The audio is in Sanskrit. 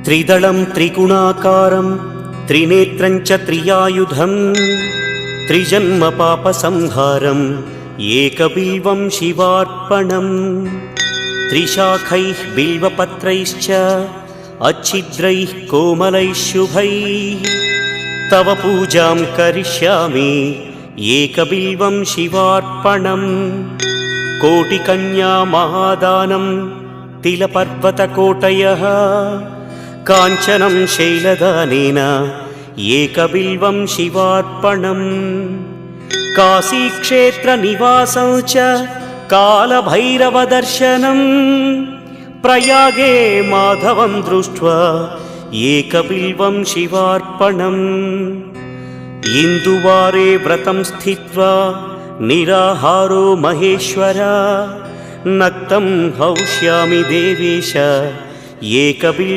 त्रिदलं त्रिगुणाकारं त्रिनेत्रं च त्रियायुधं त्रिजन्म पापसंहारम् एकबिल्वं शिवार्पणम् त्रिशाखैः बिल्वपत्रैश्च अच्छिद्रैः कोमलैः शुभैः तव पूजां करिष्यामि एकबिल्वं शिवार्पणम् कोटिकन्या महादानं तिलपर्वतकोटयः काञ्चनं शैलदानेन एकबिल्वं शिवार्पणम् काशीक्षेत्रनिवासं च कालभैरवदर्शनं प्रयागे माधवं दृष्ट्वा एकबिल्वं शिवार्पणम् इन्दुवारे व्रतं स्थित्वा निराहारो महेश्वर नक्तं हौष्यामि देवेश एकबिल्वं